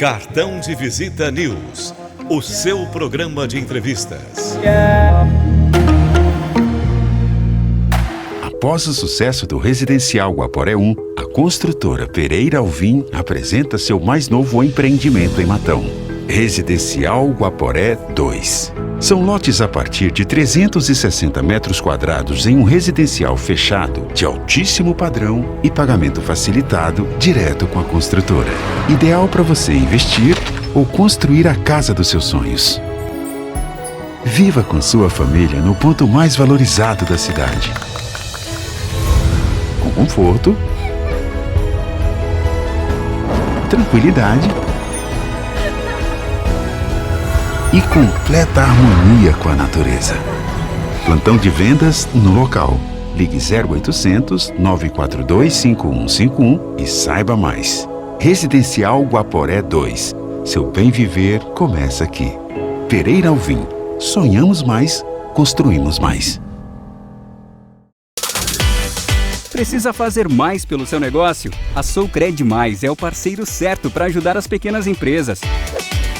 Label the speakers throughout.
Speaker 1: Cartão de Visita News, o seu programa de entrevistas.
Speaker 2: Após o sucesso do Residencial Guaporé 1, a construtora Pereira Alvim apresenta seu mais novo empreendimento em Matão, Residencial Guaporé 2. São lotes a partir de 360 metros quadrados em um residencial fechado, de altíssimo padrão e pagamento facilitado direto com a construtora. Ideal para você investir ou construir a casa dos seus sonhos. Viva com sua família no ponto mais valorizado da cidade. Com conforto, tranquilidade e completa harmonia com a natureza. Plantão de vendas no local. Ligue 0800 942 5151 e saiba mais. Residencial Guaporé 2. Seu bem viver começa aqui. Pereira Alvim. Sonhamos mais, construímos mais.
Speaker 3: Precisa fazer mais pelo seu negócio? A Soucred Mais é o parceiro certo para ajudar as pequenas empresas.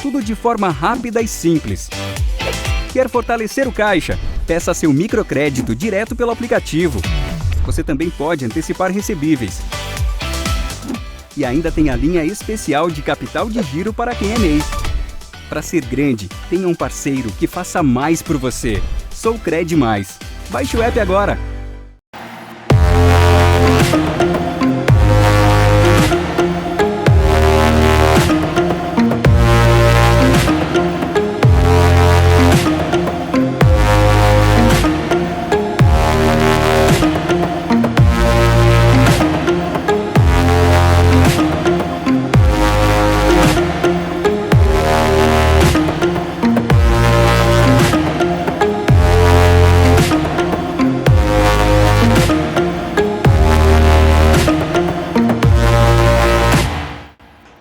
Speaker 3: Tudo de forma rápida e simples. Quer fortalecer o caixa? Peça seu microcrédito direto pelo aplicativo. Você também pode antecipar recebíveis. E ainda tem a linha especial de capital de giro para quem é MEI. Para ser grande, tenha um parceiro que faça mais por você. Soucred Mais. Baixe o app agora.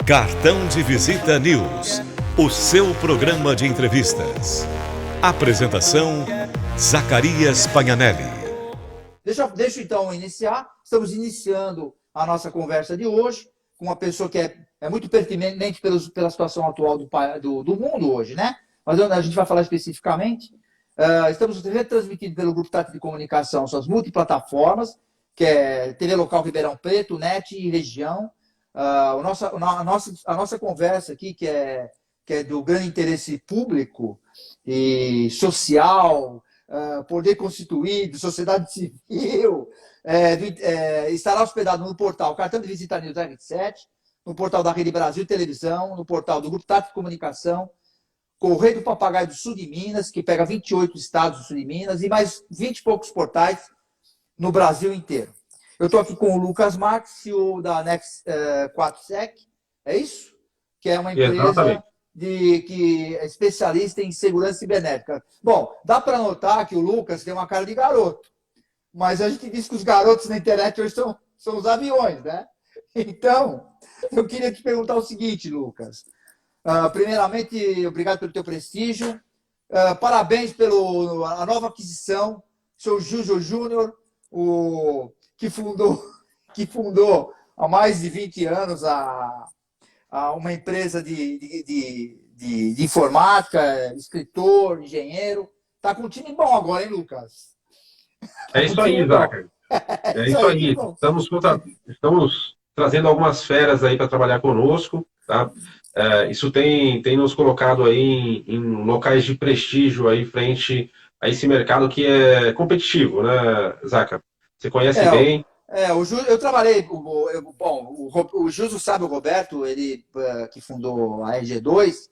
Speaker 1: Cartão de Visita News, o seu programa de entrevistas. Apresentação, Zacarias Pagnanelli.
Speaker 4: Deixa eu então iniciar. Estamos iniciando a nossa conversa de hoje com uma pessoa que é muito pertinente pela situação atual do mundo hoje, né? Mas a gente vai falar especificamente. Estamos retransmitindo pelo Grupo Tati de Comunicação, suas multiplataformas, que é TV Local Ribeirão Preto, NET e Região. A nossa conversa aqui, que é do grande interesse público e social, poder constituído, sociedade civil, estará hospedado no portal Cartão de Visita News 27, no portal da Rede Brasil Televisão, no portal do Grupo Tati de Comunicação, Correio do Papagaio do Sul de Minas, que pega 28 estados do Sul de Minas, e mais 20 e poucos portais no Brasil inteiro. Eu estou aqui com o Lucas Marques, CEO da Next 4Sec, é isso? Que é uma empresa que é especialista em segurança cibernética. Bom, dá para notar que o Lucas tem uma cara de garoto, mas a gente diz que os garotos na internet hoje são os aviões, né? Então, eu queria te perguntar o seguinte, Lucas. Primeiramente, obrigado pelo teu prestígio. Parabéns pela nova aquisição. Sou Júlio Júnior, que fundou há mais de 20 anos uma empresa de informática, escritor, engenheiro. Está com um time bom agora, hein, Lucas?
Speaker 5: É isso aí, Zacari. É isso aí. Estamos trazendo algumas feras aí para trabalhar conosco, tá? Isso tem nos colocado aí em locais de prestígio aí frente a esse mercado que é competitivo, né, Zaca? Você conhece bem?
Speaker 4: Eu trabalhei, o Justo sabe, o Roberto, ele que fundou a RG2,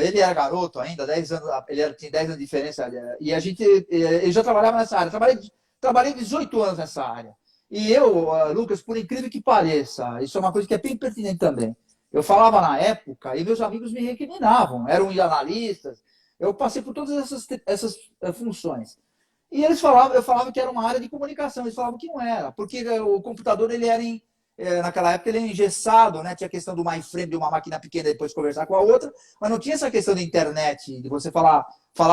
Speaker 4: ele era garoto ainda, 10 anos, tinha 10 anos de diferença, e ele já trabalhava nessa área, trabalhei 18 anos nessa área. E eu, Lucas, por incrível que pareça, isso é uma coisa que é bem pertinente também, eu falava na época e meus amigos me recriminavam, eram analistas, eu passei por todas essas funções. E eu falava que era uma área de comunicação, eles falavam que não era, porque o computador, ele era naquela época, ele era engessado, né? Tinha a questão do mainframe, de uma máquina pequena e depois conversar com a outra, mas não tinha essa questão da internet, de você falar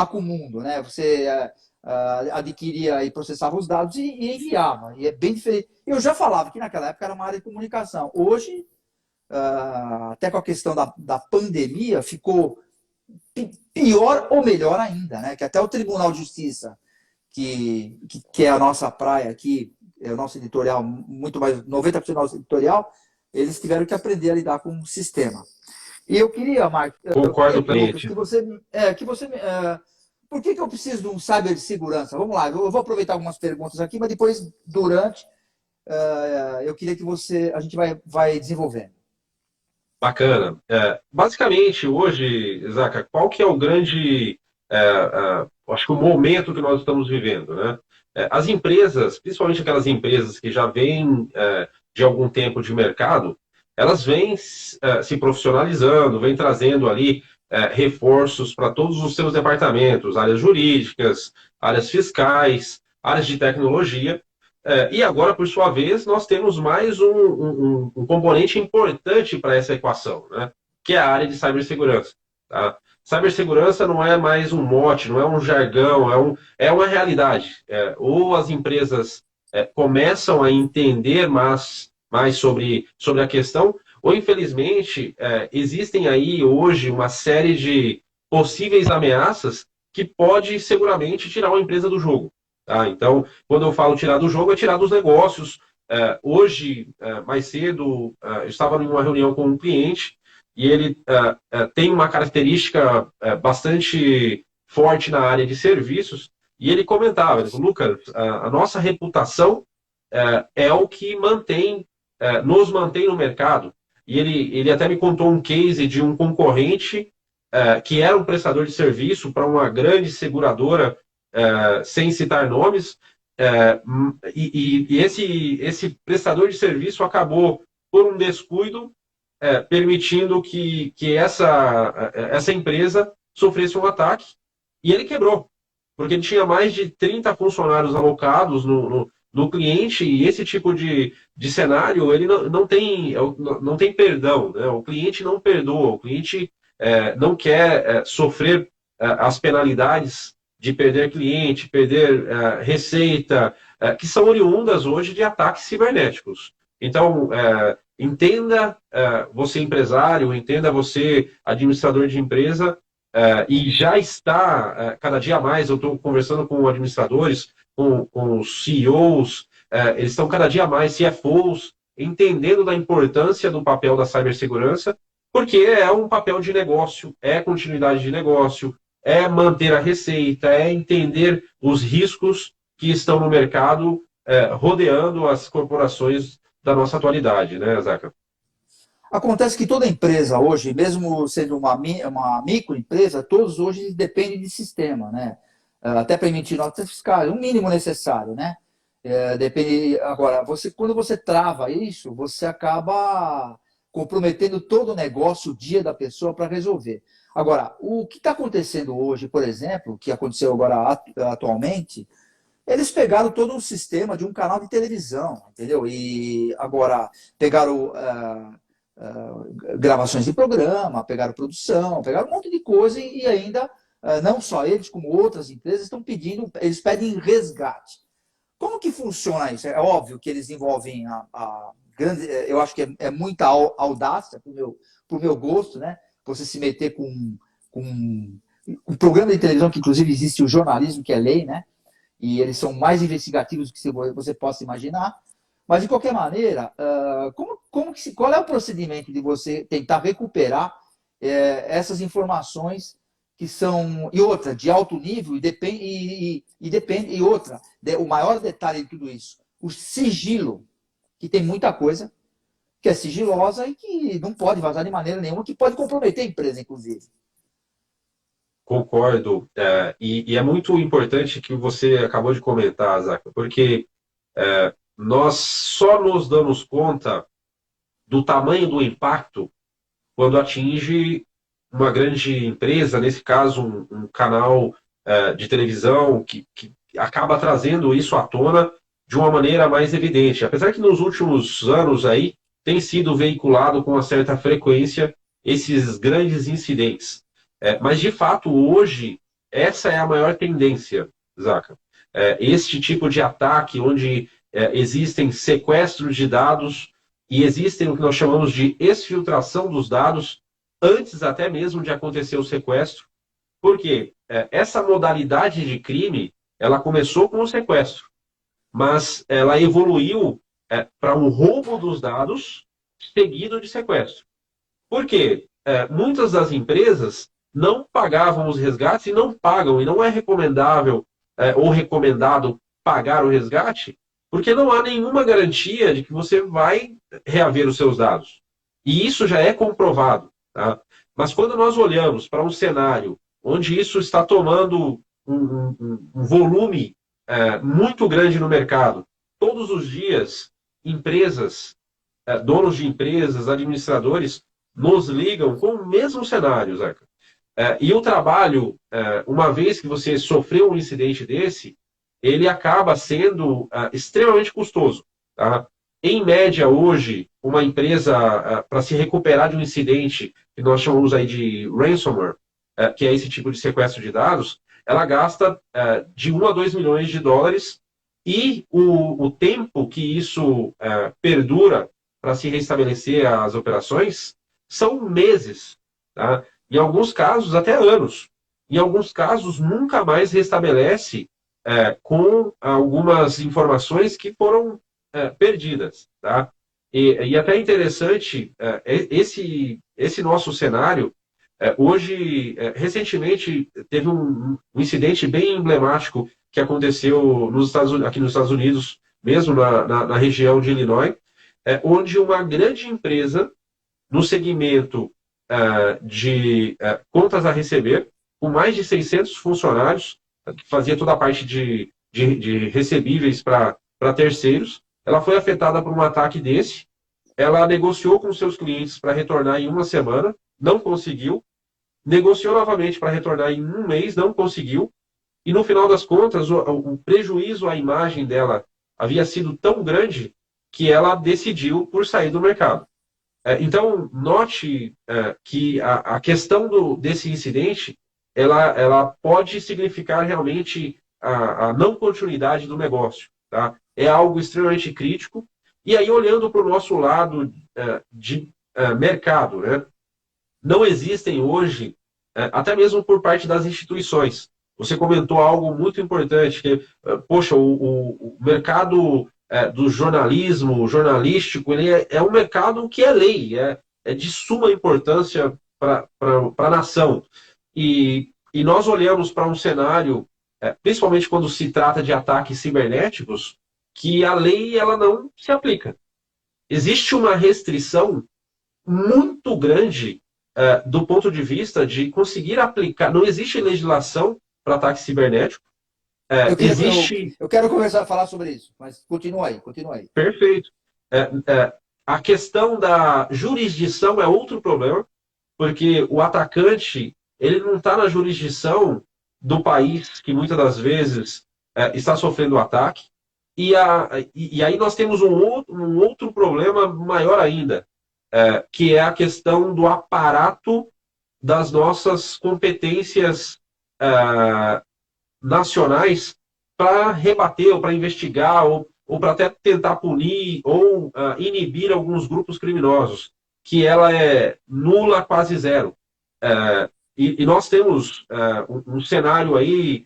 Speaker 4: com o mundo, né? Você adquiria e processava os dados e enviava, e é bem diferente. Eu já falava que naquela época era uma área de comunicação. Hoje, até com a questão da pandemia, ficou pior ou melhor ainda, né? Que até o Tribunal de Justiça, que é a nossa praia aqui, é o nosso editorial, muito mais, 90% do nosso editorial, eles tiveram que aprender a lidar com o sistema. E eu queria, Marcos,
Speaker 5: Concordo
Speaker 4: Lucas,
Speaker 5: plenamente.
Speaker 4: por que eu preciso de um cibersegurança? Vamos lá, eu vou aproveitar algumas perguntas aqui, mas depois, durante, eu queria que a gente vai desenvolvendo.
Speaker 5: Bacana. Basicamente, hoje, Zaca, qual que é o grande, acho que o momento que nós estamos vivendo, né? As empresas, principalmente aquelas empresas que já vêm de algum tempo de mercado, elas vêm se profissionalizando, vêm trazendo ali reforços para todos os seus departamentos, áreas jurídicas, áreas fiscais, áreas de tecnologia. E agora, por sua vez, nós temos mais um componente importante para essa equação, né? Que é a área de cibersegurança. Tá? Cibersegurança não é mais um mote, não é um jargão, é uma realidade. Ou as empresas começam a entender mais sobre a questão, ou, infelizmente, existem aí hoje uma série de possíveis ameaças que pode seguramente tirar uma empresa do jogo. Tá? Então, quando eu falo tirar do jogo, é tirar dos negócios. Hoje, mais cedo, eu estava em uma reunião com um cliente e ele tem uma característica bastante forte na área de serviços e ele comentava, ele falou, Lucas, a nossa reputação é o que nos mantém no mercado. E ele até me contou um case de um concorrente que era um prestador de serviço para uma grande seguradora, sem citar nomes, e esse prestador de serviço acabou, por um descuido, permitindo que essa empresa sofresse um ataque, e ele quebrou, porque ele tinha mais de 30 funcionários alocados no cliente, e esse tipo de cenário ele não tem perdão, né? O cliente não perdoa, o cliente não quer sofrer as penalidades de perder cliente, perder receita, que são oriundas hoje de ataques cibernéticos. Então, entenda você empresário, entenda você administrador de empresa, e já está, cada dia mais, eu estou conversando com administradores, com os CEOs, eles estão cada dia mais, CFOs, entendendo da importância do papel da cibersegurança, porque é um papel de negócio, é continuidade de negócio, é manter a receita, é entender os riscos que estão no mercado, rodeando as corporações da nossa atualidade, né, Zaca?
Speaker 4: Acontece que toda empresa hoje, mesmo sendo uma microempresa, todos hoje dependem de sistema, né? Até para emitir notas fiscais, o mínimo necessário, né? Depende. Agora, quando você trava isso, você acaba comprometendo todo o negócio, o dia da pessoa para resolver. Agora, o que está acontecendo hoje, por exemplo, que aconteceu agora atualmente, eles pegaram todo um sistema de um canal de televisão, entendeu? E agora pegaram gravações de programa, pegaram produção, pegaram um monte de coisa e ainda, não só eles, como outras empresas, estão pedindo, eles pedem resgate. Como que funciona isso? É óbvio que eles envolvem a grande, eu acho que é muita audácia pro meu gosto, né? Você se meter com um programa de televisão, que inclusive existe o jornalismo, que é lei, né? E eles são mais investigativos do que você possa imaginar. Mas, de qualquer maneira, qual é o procedimento de você tentar recuperar essas informações que são, e outra, de alto nível, e outra, o maior detalhe de tudo isso, o sigilo, que tem muita coisa que é sigilosa e que não pode vazar de maneira nenhuma, que pode comprometer a empresa, inclusive.
Speaker 5: Concordo, e é muito importante que você acabou de comentar, Zaca, porque nós só nos damos conta do tamanho do impacto quando atinge uma grande empresa, nesse caso um canal de televisão que acaba trazendo isso à tona de uma maneira mais evidente. Apesar que nos últimos anos aí tem sido veiculado com uma certa frequência esses grandes incidentes. Mas, de fato, hoje, essa é a maior tendência, Zaca. Este tipo de ataque, onde existem sequestros de dados e existem o que nós chamamos de exfiltração dos dados antes até mesmo de acontecer o sequestro. Por quê? Essa modalidade de crime, ela começou com o sequestro, mas ela evoluiu para um roubo dos dados seguido de sequestro. Por quê? Muitas das empresas não pagavam os resgates e não pagam, e não é recomendável ou recomendado pagar o resgate, porque não há nenhuma garantia de que você vai reaver os seus dados. E isso já é comprovado. Tá? Mas quando nós olhamos para um cenário onde isso está tomando um volume muito grande no mercado, todos os dias, empresas, donos de empresas, administradores, nos ligam com o mesmo cenário, Zeca. E o trabalho, uma vez que você sofreu um incidente desse, ele acaba sendo extremamente custoso. Tá? Em média, hoje, uma empresa, para se recuperar de um incidente, que nós chamamos aí de ransomware, que é esse tipo de sequestro de dados, ela gasta de 1 a 2 milhões de dólares, e o tempo que isso perdura para se restabelecer as operações são meses. Tá? Em alguns casos, até anos. Em alguns casos, nunca mais restabelece com algumas informações que foram perdidas. Tá? E até interessante, esse nosso cenário, hoje, recentemente, teve um incidente bem emblemático que aconteceu aqui nos Estados Unidos, mesmo na região de Illinois, onde uma grande empresa, no segmento de contas a receber, com mais de 600 funcionários, que fazia toda a parte de recebíveis para terceiros, ela foi afetada por um ataque desse. Ela negociou com seus clientes para retornar em 1 semana, não conseguiu. Negociou novamente para retornar em 1 mês, não conseguiu. E no final das contas, o prejuízo à imagem dela havia sido tão grande que ela decidiu por sair do mercado. Então, note que a questão desse incidente, ela pode significar realmente a não continuidade do negócio. Tá? É algo extremamente crítico. E aí, olhando para o nosso lado de mercado, né? Não existem hoje, até mesmo por parte das instituições. Você comentou algo muito importante, que, poxa, o mercado do jornalístico, ele é um mercado que é lei, é de suma importância para a nação. E nós olhamos para um cenário, principalmente quando se trata de ataques cibernéticos, que a lei ela não se aplica. Existe uma restrição muito grande do ponto de vista de conseguir aplicar. Não existe legislação para ataque cibernético.
Speaker 4: Eu quero começar a falar sobre isso, mas continua aí.
Speaker 5: Perfeito. A questão da jurisdição é outro problema, porque o atacante ele não está na jurisdição do país que muitas das vezes está sofrendo o ataque. E aí nós temos um outro problema maior ainda, que é a questão do aparato das nossas competências nacionais para rebater, ou para investigar, ou para até tentar punir ou inibir alguns grupos criminosos, que ela é nula, quase zero. E nós temos um cenário aí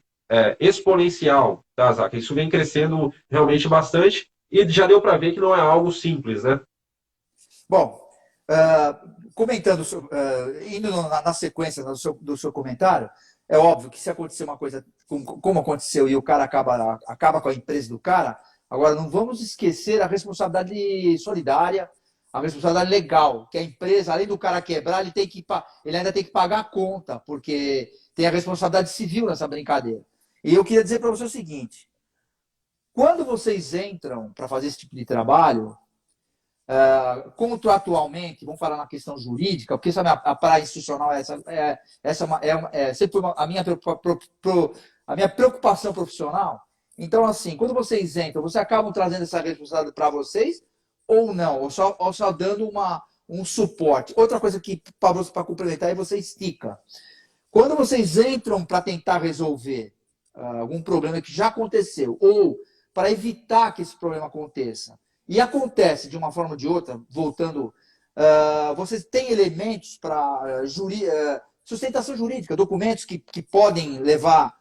Speaker 5: exponencial, tá, Zaca? Isso vem crescendo realmente bastante, e já deu para ver que não é algo simples, né?
Speaker 4: Bom, comentando, indo na sequência do seu comentário, é óbvio que se acontecer uma coisa como aconteceu e o cara acaba com a empresa do cara, agora não vamos esquecer a responsabilidade solidária, a responsabilidade legal, que a empresa, além do cara quebrar, ele ainda tem que pagar a conta, porque tem a responsabilidade civil nessa brincadeira. E eu queria dizer para você o seguinte, quando vocês entram para fazer esse tipo de trabalho, contratualmente, vamos falar na questão jurídica, porque a praia institucional sempre foi a minha preocupação profissional. Então, assim, quando vocês entram, vocês acabam trazendo essa responsabilidade para vocês ou não? Ou só dando um suporte? Outra coisa que, para complementar, é você estica. Quando vocês entram para tentar resolver algum problema que já aconteceu ou para evitar que esse problema aconteça, e acontece de uma forma ou de outra, voltando, vocês têm elementos para sustentação jurídica, documentos que podem levar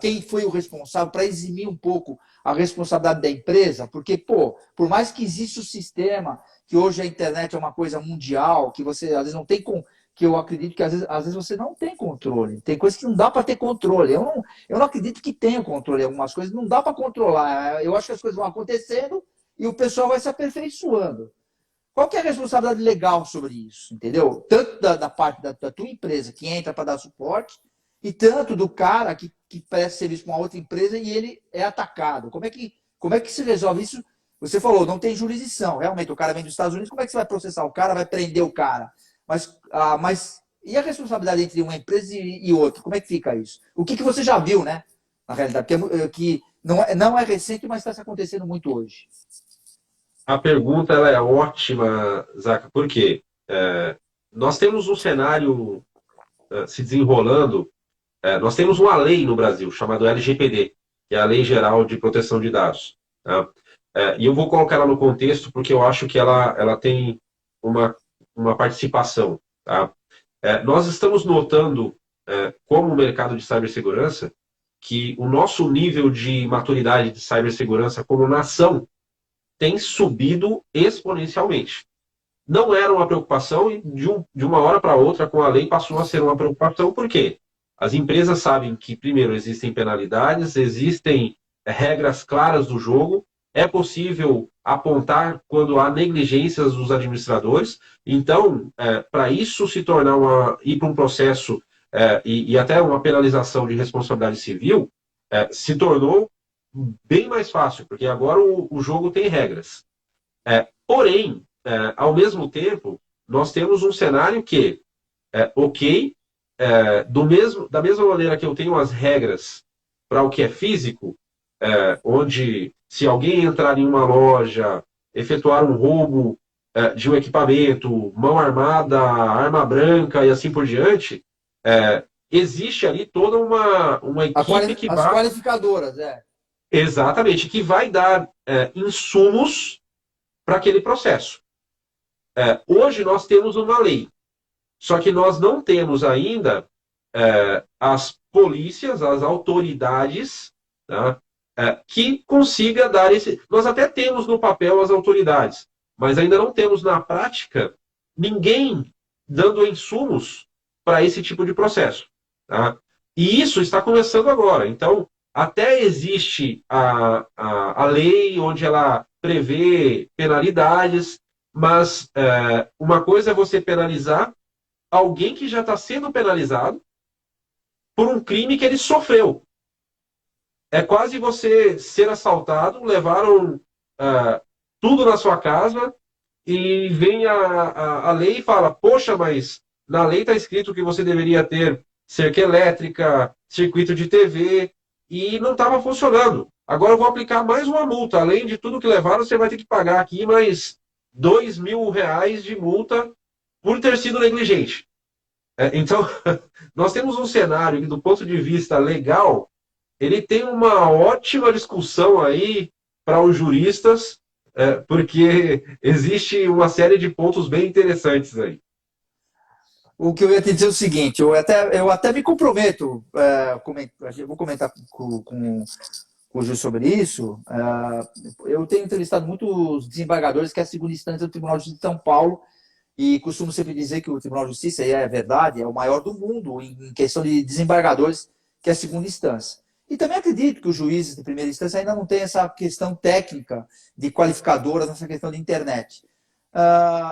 Speaker 4: quem foi o responsável para eximir um pouco a responsabilidade da empresa, porque, por mais que exista o sistema, que hoje a internet é uma coisa mundial, que você às vezes não tem que eu acredito que às vezes você não tem controle. Tem coisas que não dá para ter controle. Eu não acredito que tenha controle. Algumas coisas não dá para controlar. Eu acho que as coisas vão acontecendo e o pessoal vai se aperfeiçoando. Qual que é a responsabilidade legal sobre isso? Entendeu? Tanto da parte da tua empresa, que entra para dar suporte, e tanto do cara que presta serviço para uma outra empresa e ele é atacado. Como é que se resolve isso? Você falou, não tem jurisdição. Realmente, o cara vem dos Estados Unidos, como é que você vai processar o cara, vai prender o cara? Mas e a responsabilidade entre uma empresa e outra? Como é que fica isso? O que você já viu, né? Na realidade, que não é recente, mas está acontecendo muito hoje.
Speaker 5: A pergunta ela é ótima, Zaca, por quê? Nós temos um cenário se desenrolando. Nós temos uma lei no Brasil chamada LGPD, que é a Lei Geral de Proteção de Dados. Tá? E eu vou colocar ela no contexto porque eu acho que ela tem uma participação. Tá? Nós estamos notando, como o mercado de cibersegurança, que o nosso nível de maturidade de cibersegurança como nação tem subido exponencialmente. Não era uma preocupação e de uma hora para outra, com a lei, passou a ser uma preocupação. Por quê? As empresas sabem que, primeiro, existem penalidades, existem regras claras do jogo, é possível apontar quando há negligências dos administradores. Então, para isso se tornar ir para um processo e até uma penalização de responsabilidade civil, se tornou bem mais fácil, porque agora o jogo tem regras. Porém, ao mesmo tempo, nós temos um cenário que, da mesma maneira que eu tenho as regras para o que é físico, onde se alguém entrar em uma loja, efetuar um roubo de um equipamento, mão armada, arma branca e assim por diante, existe ali toda uma equipe que
Speaker 4: as qualificadoras,
Speaker 5: Exatamente, que vai dar insumos para aquele processo. Hoje nós temos uma lei, só que nós não temos ainda as polícias, as autoridades, tá, que consiga dar esse... Nós até temos no papel as autoridades, mas ainda não temos na prática ninguém dando insumos para esse tipo de processo. Tá? E isso está começando agora. Então, até existe a lei onde ela prevê penalidades, mas uma coisa é você penalizar alguém que já está sendo penalizado por um crime que ele sofreu. É quase você ser assaltado, levaram tudo na sua casa e vem a lei e fala, poxa, mas na lei está escrito que você deveria ter cerca elétrica, circuito de TV, e não estava funcionando. Agora eu vou aplicar mais uma multa. Além de tudo que levaram, você vai ter que pagar aqui mais R$2.000 de multa por ter sido negligente. Então, nós temos um cenário que, do ponto de vista legal, ele tem uma ótima discussão aí para os juristas, porque existe uma série de pontos bem interessantes aí.
Speaker 4: O que eu ia te dizer é o seguinte, eu até me comprometo, eu vou comentar com o Ju sobre isso. Eu tenho entrevistado muitos desembargadores que é a segunda instância do Tribunal de Justiça de São Paulo, e costumo sempre dizer que o Tribunal de Justiça, e é verdade, é o maior do mundo em questão de desembargadores, que é a segunda instância. E também acredito que os juízes de primeira instância ainda não têm essa questão técnica de qualificadoras nessa questão de internet.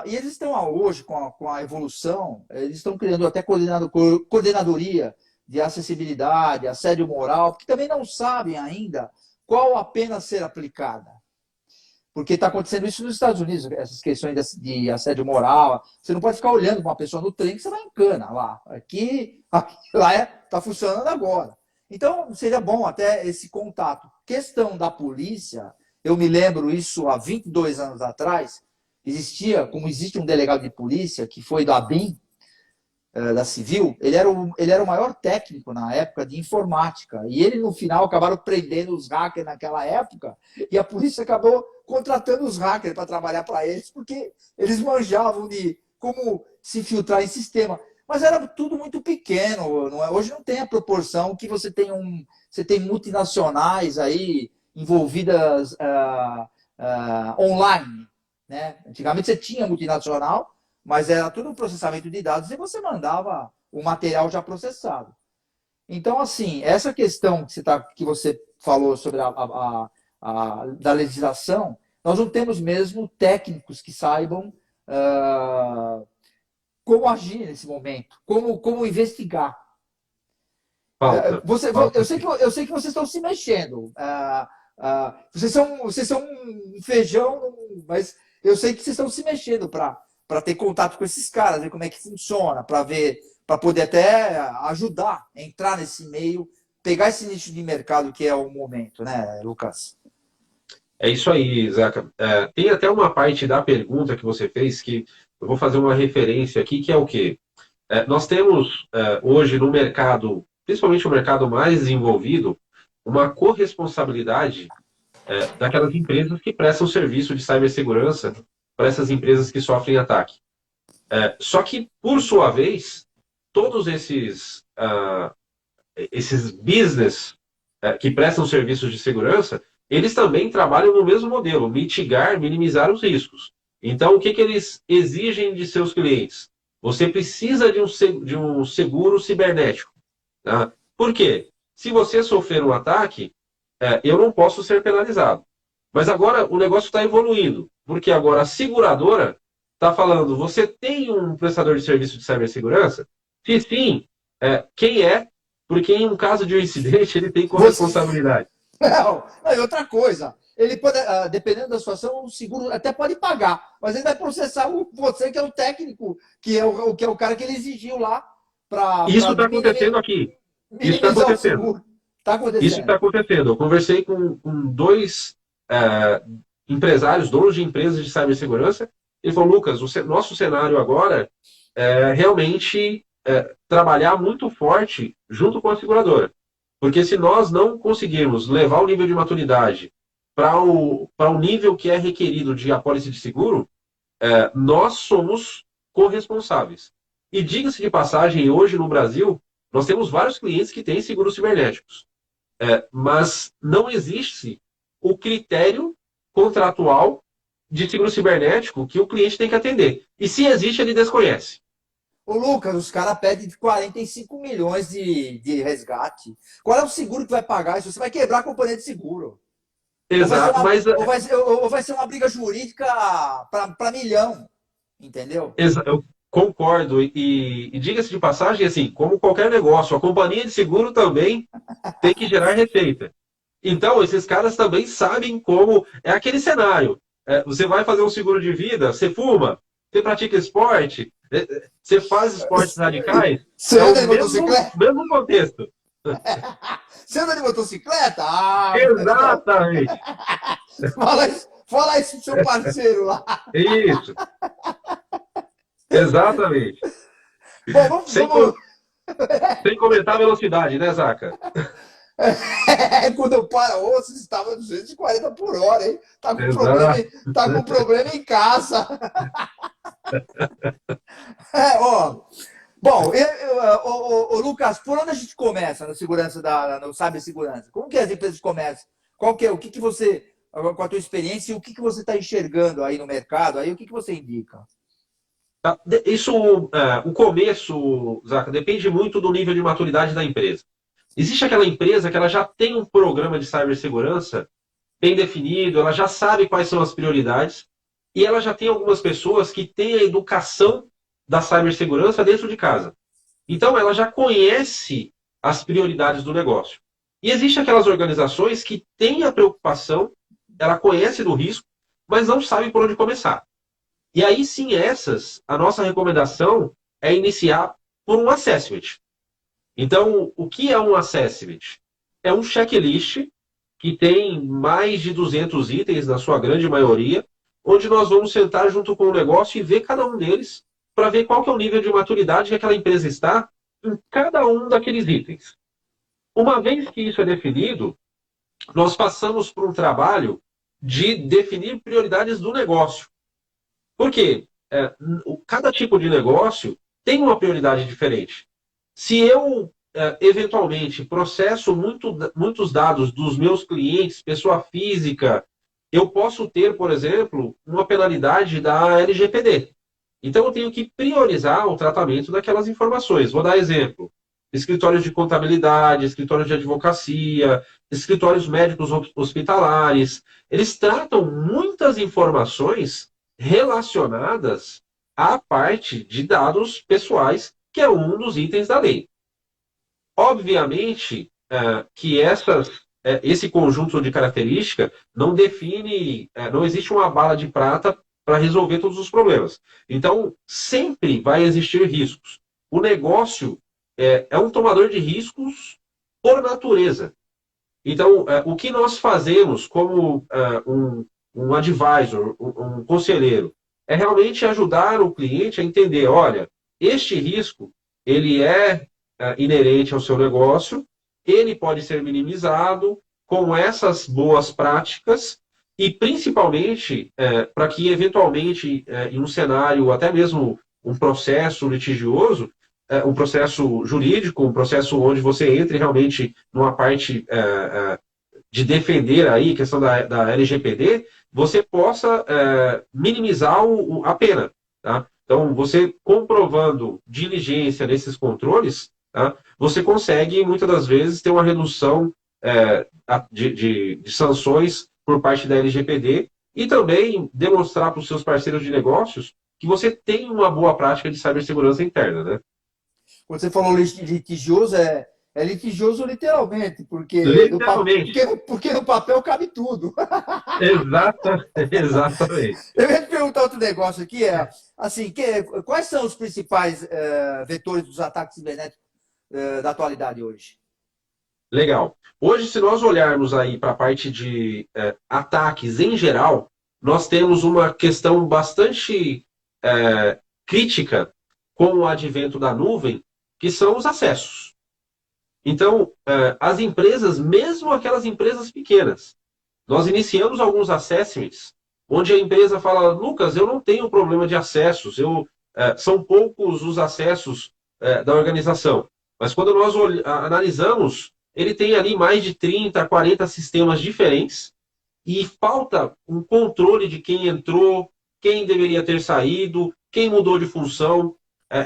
Speaker 4: E eles estão hoje, com a evolução, eles estão criando até coordenadoria de acessibilidade, assédio moral, porque também não sabem ainda qual a pena a ser aplicada. Porque está acontecendo isso nos Estados Unidos, essas questões de assédio moral. Você não pode ficar olhando para uma pessoa no trem que você vai em cana lá. Lá está funcionando agora. Então, seria bom até esse contato. Questão da polícia, eu me lembro isso há 22 anos atrás, como existe um delegado de polícia, que foi do ABIN, da Civil, ele era o maior técnico na época de informática. E ele, no final, acabaram prendendo os hackers naquela época, e a polícia acabou contratando os hackers para trabalhar para eles, porque eles manjavam de como se filtrar em sistema. Mas era tudo muito pequeno. Não é? Hoje não tem a proporção que você tem multinacionais aí envolvidas online. Né? Antigamente você tinha multinacional, mas era tudo um processamento de dados e você mandava o material já processado. Então, assim, essa questão que você falou sobre da legislação, nós não temos mesmo técnicos que saibam como agir nesse momento, como investigar. Eu sei que vocês estão se mexendo. Vocês são um feijão, mas eu sei que vocês estão se mexendo para ter contato com esses caras, ver como é que funciona, para poder até ajudar, entrar nesse meio, pegar esse nicho de mercado que é o momento, né, Lucas?
Speaker 5: É isso aí, Zaca. Tem até uma parte da pergunta que você fez que eu vou fazer uma referência aqui, que é o quê? Nós temos hoje no mercado, principalmente o mercado mais desenvolvido, uma corresponsabilidade daquelas empresas que prestam serviço de cibersegurança para essas empresas que sofrem ataque. Só que, por sua vez, todos esses business que prestam serviços de segurança, eles também trabalham no mesmo modelo, mitigar, minimizar os riscos. Então, o que eles exigem de seus clientes? Você precisa de um seguro cibernético. Tá? Por quê? Se você sofrer um ataque, eu não posso ser penalizado. Mas agora o negócio está evoluindo, porque agora a seguradora está falando, você tem um prestador de serviço de cibersegurança? Se sim, quem é? Porque em um caso de um incidente, ele tem corresponsabilidade.
Speaker 4: Não, e outra coisa, ele pode, dependendo da situação, o seguro até pode pagar, mas ele vai processar você, que é o técnico, que é o cara que ele exigiu lá para...
Speaker 5: Isso está acontecendo aqui. Isso está acontecendo. Isso está acontecendo. Eu conversei com dois empresários, donos de empresas de cibersegurança, ele falou, Lucas, nosso cenário agora é realmente trabalhar muito forte junto com a seguradora. Porque se nós não conseguirmos levar o nível de maturidade para o nível que é requerido de apólice de seguro, nós somos corresponsáveis. E diga-se de passagem, hoje no Brasil, nós temos vários clientes que têm seguros cibernéticos. Mas não existe o critério contratual de seguro cibernético que o cliente tem que atender. E se existe, ele desconhece.
Speaker 4: Ô, Lucas, os caras pedem 45 milhões de resgate. Qual é o seguro que vai pagar isso? Você vai quebrar a companhia de seguro.
Speaker 5: Exato,
Speaker 4: ou vai ser uma briga jurídica para milhão, entendeu?
Speaker 5: Eu concordo. E diga-se de passagem, assim, como qualquer negócio, a companhia de seguro também tem que gerar receita. Então, esses caras também sabem como... É aquele cenário. Você vai fazer um seguro de vida, você fuma, você pratica esporte... Você faz esportes radicais?
Speaker 4: Você anda de motocicleta?
Speaker 5: Mesmo contexto.
Speaker 4: Você anda de motocicleta?
Speaker 5: Exatamente.
Speaker 4: Fala isso pro seu parceiro lá.
Speaker 5: Isso. Exatamente.
Speaker 4: Bom,
Speaker 5: Sem comentar a velocidade, né, Zaca?
Speaker 4: Quando eu paro, você estava 240 por hora, hein? Tá com problema em casa. Bom, Lucas, por onde a gente começa na segurança no cibersegurança? Como que as empresas começam? O que você, com a tua experiência, e o que você está enxergando aí no mercado? Aí o que você indica?
Speaker 5: O começo, Zaca, depende muito do nível de maturidade da empresa. Existe aquela empresa que ela já tem um programa de cibersegurança bem definido, ela já sabe quais são as prioridades, e ela já tem algumas pessoas que têm a educação da cibersegurança dentro de casa. Então, ela já conhece as prioridades do negócio. E existem aquelas organizações que têm a preocupação, ela conhece do risco, mas não sabe por onde começar. E aí sim, a nossa recomendação é iniciar por um assessment. Então, o que é um assessment? É um checklist que tem mais de 200 itens, na sua grande maioria, onde nós vamos sentar junto com o negócio e ver cada um deles para ver qual que é o nível de maturidade que aquela empresa está em cada um daqueles itens. Uma vez que isso é definido, nós passamos por um trabalho de definir prioridades do negócio. Por quê? Cada tipo de negócio tem uma prioridade diferente. Se eu, eventualmente, processo muitos dados dos meus clientes, pessoa física, eu posso ter, por exemplo, uma penalidade da LGPD. Então, eu tenho que priorizar o tratamento daquelas informações. Vou dar exemplo. Escritórios de contabilidade, escritórios de advocacia, escritórios médicos hospitalares. Eles tratam muitas informações relacionadas à parte de dados pessoais, que é um dos itens da lei. Obviamente que esse conjunto de características não define, não existe uma bala de prata para resolver todos os problemas. Então, sempre vai existir riscos. O negócio é um tomador de riscos por natureza. Então, o que nós fazemos como um advisor, um conselheiro, é realmente ajudar o cliente a entender, olha, este risco, ele é inerente ao seu negócio, ele pode ser minimizado com essas boas práticas e, principalmente, para que, eventualmente, em um cenário, até mesmo um processo litigioso, um processo jurídico, um processo onde você entre realmente numa parte de defender aí a questão da LGPD, você possa minimizar a pena. Tá? Então, você comprovando diligência nesses controles, tá? Você consegue, muitas das vezes, ter uma redução de sanções por parte da LGPD e também demonstrar para os seus parceiros de negócios que você tem uma boa prática de cibersegurança interna, né?
Speaker 4: Quando você falou litigioso, é litigioso literalmente, porque no papel cabe tudo.
Speaker 5: Exatamente.
Speaker 4: Eu ia te perguntar outro negócio aqui, assim, quais são os principais vetores dos ataques cibernéticos da atualidade hoje?
Speaker 5: Legal. Hoje, se nós olharmos aí para a parte de ataques em geral, nós temos uma questão bastante crítica com o advento da nuvem, que são os acessos. Então, as empresas, mesmo aquelas empresas pequenas, nós iniciamos alguns assessments, onde a empresa fala, Lucas, eu não tenho problema de acessos, são poucos os acessos da organização. Mas quando nós analisamos, ele tem ali mais de 30, 40 sistemas diferentes, e falta um controle de quem entrou, quem deveria ter saído, quem mudou de função.